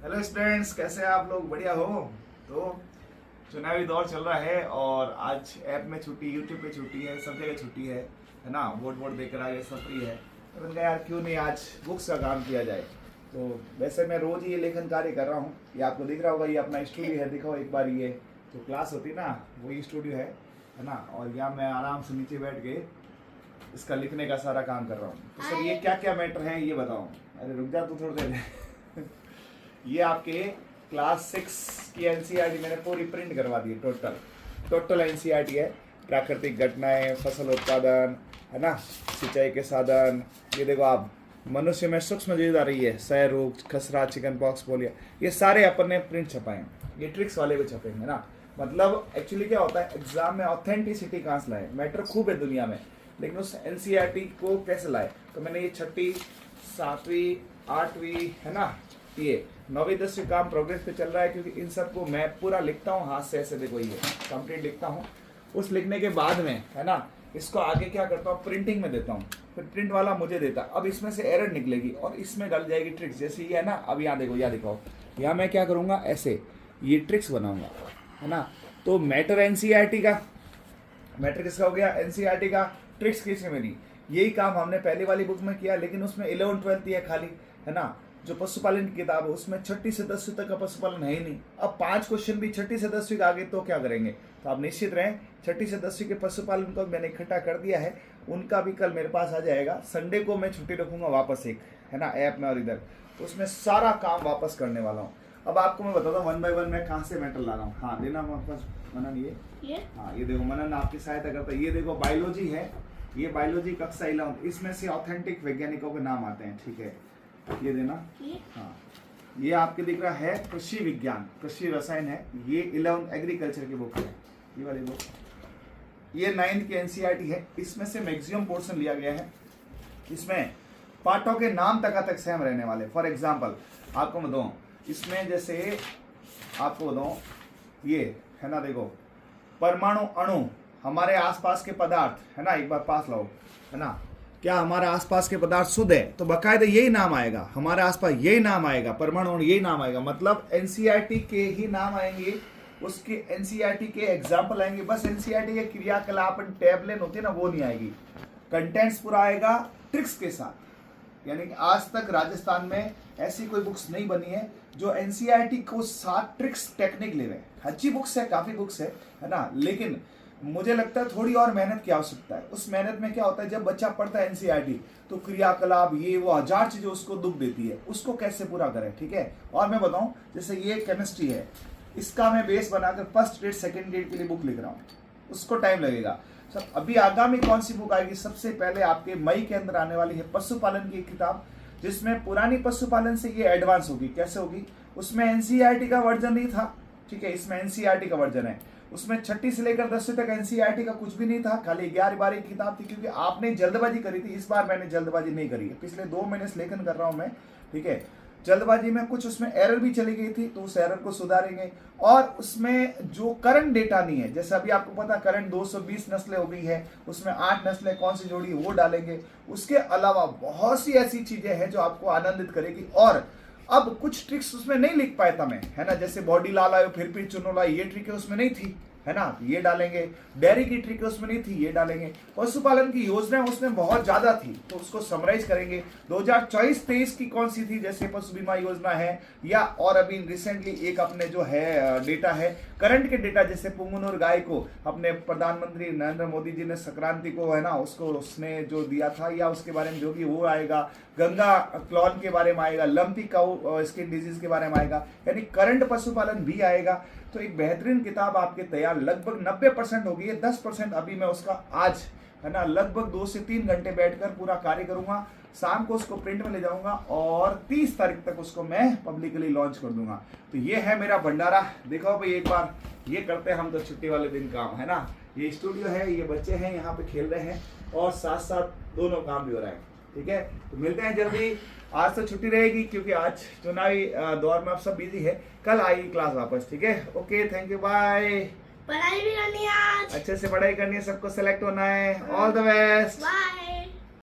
Hello students, कैसे हैं आप लोग? बढ़िया हो? तो चुनावी दौर चल रहा है और आज ऐप में छुट्टी, यूट्यूब पे छुट्टी है, सब जगह छुट्टी है ना। वोट वोट देकर आगे सब फ्री है। तो मैंने कहा यार क्यों नहीं आज बुक्स का काम किया जाए। तो वैसे मैं रोज ये लेखन कार्य कर रहा हूँ। ये आपको दिख रहा होगा, ये अपना स्टूडियो है। दिखाओ एक बार, ये जो क्लास होती है ना वही स्टूडियो है ना। और यहाँ मैं आराम से नीचे बैठ के इसका लिखने का सारा काम कर रहा हूँ। तो सर ये क्या क्या मैटर है ये बताओ। अरे रुक जा तू थोड़ी देर। ये आपके क्लास 6 की एनसीईआरटी मैंने पूरी प्रिंट करवा दी है। टोटल एनसीईआरटी है। प्राकृतिक घटनाएं, फसल उत्पादन, है ना, सिंचाई के साधन। ये देखो आप, मनुष्य में सूक्ष्म जीव आ रही है, क्षय रोग, खसरा, चिकन पॉक्स, पोलियो, ये सारे अपन ने प्रिंट छपाए हैं। ये ट्रिक्स वाले को छपेंगे ना। मतलब एक्चुअली क्या होता है, एग्जाम में ऑथेंटिसिटी कहाँ से लाए। मैटर खूब है दुनिया में, लेकिन उस एनसीईआरटी को कैसे लाए। तो मैंने ये 6वीं, 7वीं, 8वीं, है ना, ये 9वीं 10वीं काम प्रोग्रेस पे चल रहा है। क्योंकि इन सबको मैं पूरा लिखता हूँ हाथ से, ऐसे देखो ये कंप्लीट लिखता हूँ। उस लिखने के बाद में, है ना, इसको आगे क्या करता हूँ, प्रिंटिंग में देता हूँ। फिर प्रिंट वाला मुझे देता। अब इसमें से एरर निकलेगी और इसमें डल जाएगी ट्रिक्स। जैसे ये है ना, अब यहाँ देखो, यहाँ दिखाओ, यहाँ मैं क्या करूँगा, ऐसे ये ट्रिक्स बनाऊंगा, है ना। तो मैटर एनसीईआरटी का, मैटर किसका हो गया, एनसीईआरटी का। ट्रिक्स किसने मेरी, यही काम हमने पहली वाली बुक में किया, लेकिन उसमें 11 12 है खाली, है ना। जो पशुपालन की किताब है उसमें 6ठी से 10वीं तक का पशुपालन है ही नहीं। अब 5 क्वेश्चन भी 6ठी से 10वीं का आगे तो क्या करेंगे। तो आप निश्चित रहें, 6ठी से 10वीं के पशुपालन को मैंने इकट्ठा कर दिया है। उनका भी कल मेरे पास आ जाएगा। संडे को मैं छुट्टी रखूंगा वापस, एक है ना ऐप में, और इधर तो उसमें सारा काम वापस करने वाला हूँ। अब आपको मैं बताता हूँ 1 बाय 1 मैं कहाँ से मैटर ला रहा हूँ। हाँ देना वापस मनन, ये हाँ ये देखो मनन आपकी सहायता करता है। ये देखो बायोलॉजी है, ये बायोलॉजी कक्षा 11, इसमें से ऑथेंटिक वैज्ञानिकों के नाम आते हैं, ठीक है। ये देना, हाँ। ये आपके दिख रहा है कृषि विज्ञान, कृषि रसायन है। ये 11 एग्रीकल्चर की बुक है, ये वाली बुक। ये 9th की एनसीईआरटी है। इसमें से मैक्सिमम पोर्शन लिया गया है। इसमें पाठों के नाम तक सेम रहने वाले। फॉर एग्जाम्पल आपको बताऊं, इसमें जैसे आपको बताऊं, ये है ना, देखो परमाणु, अणु, हमारे आसपास के पदार्थ, है ना, एक बार पास लाओ, है ना। क्या हमारे आसपास के पदार्थ शुद्ध है, तो बकायदा यही नाम आएगा। हमारे आसपास यही नाम आएगा, परमाणु अणु यही नाम आएगा। मतलब एनसीईआरटी के ही नाम आएंगे, उसके एनसीईआरटी के एग्जाम्पल आएंगे। बस एनसीईआरटी के क्रियाकलाप टैबलेन होती है ना, वो नहीं आएगी। कंटेंट्स पूरा आएगा ट्रिक्स के साथ। यानी कि आज तक राजस्थान में ऐसी कोई बुक्स नहीं बनी है जो एनसीईआरटी को साथ ट्रिक्स टेक्निक ले रहे हैं। अच्छी बुक्स है, काफी बुक्स है ना, लेकिन मुझे लगता है थोड़ी और मेहनत की आवश्यकता है। उस मेहनत में क्या होता है, जब बच्चा पढ़ता है एनसीईआरटी तो क्रियाकलाप, ये वो 1000 चीजें उसको दुख देती है, उसको कैसे पूरा करें, ठीक है। और मैं बताऊं, जैसे ये केमिस्ट्री है, इसका मैं बेस बनाकर फर्स्ट ग्रेड सेकेंड ग्रेड के लिए बुक लिख रहा हूँ, उसको टाइम लगेगा। सब अभी आगामी कौन सी बुक आएगी, सबसे पहले आपके मई के अंदर आने वाली है पशुपालन की किताब, जिसमें पुरानी पशुपालन से ये एडवांस होगी। कैसे होगी, उसमें एनसीईआरटी का वर्जन नहीं था, ठीक है, इसमें एनसीईआरटी का वर्जन है। उसमें 6ठी से लेकर 10वीं तक एनसीईआरटी का कुछ भी नहीं था, खाली 11 12 की किताब थी। क्योंकि आपने जल्दबाजी करी थी, इस बार मैंने जल्दबाजी नहीं करी है। पिछले 2 महीने से लेखन कर रहा हूं मैं, ठीक है। जल्दबाजी में कुछ उसमें एरर भी चली गई थी, तो उस एरर को सुधारेंगे। और उसमें जो करंट डेटा नहीं है, जैसे अभी आपको पता करंट 220 नस्लें हो गई है, उसमें 8 नस्लें कौन सी जोड़ी वो डालेंगे। उसके अलावा बहुत सी ऐसी चीजें हैं जो आपको आनंदित करेगी। और अब कुछ ट्रिक्स उसमें नहीं लिख पाया था मैं, है ना, जैसे बॉडी लाल आयो फिर चुनो ला, ये ट्रिक उसमें नहीं थी, है ना, ये डालेंगे। डेयरी की ट्रिक उसमें नहीं थी, ये डालेंगे। पशुपालन की योजना उसमें बहुत ज्यादा थी, तो उसको समराइज करेंगे। 2024-23 की कौन सी थी, जैसे पशु बीमा योजना है, या और अभी रिसेंटली एक अपने जो है डेटा है, करंट के डेटा, जैसे पुंगनुर गाय को अपने प्रधानमंत्री नरेंद्र मोदी जी ने संक्रांति को, है ना, उसको उसने जो दिया था, या उसके बारे में जो भी वो आएगा। गंगा क्लॉन के बारे में आएगा, लंपी काउ स्किन डिजीज के बारे में आएगा, यानी करंट पशुपालन भी आएगा। तो एक बेहतरीन किताब आपके तैयार लगभग 90% हो गई है। 10% अभी मैं उसका आज, है ना, लगभग 2 से 3 घंटे बैठकर पूरा कार्य करूंगा। शाम को उसको प्रिंट में ले जाऊंगा और 30 तारीख तक उसको मैं पब्लिकली लॉन्च कर दूंगा। तो ये है मेरा भंडारा। देखो भाई एक बार, ये करते हैं हम तो छुट्टी वाले दिन काम, है ना। ये स्टूडियो है, ये बच्चे हैं यहाँ पे खेल रहे हैं, और साथ साथ दोनों काम भी हो रहा है, ठीक है। तो मिलते हैं जल्दी। आज तो छुट्टी रहेगी क्योंकि आज चुनावी दौर में आप सब बिजी है। कल आएगी क्लास वापस, ठीक है। Okay, thank you, bye. पढ़ाई भी करनी है आज, अच्छे से पढ़ाई करनी है, सबको सेलेक्ट होना है। All the best, bye.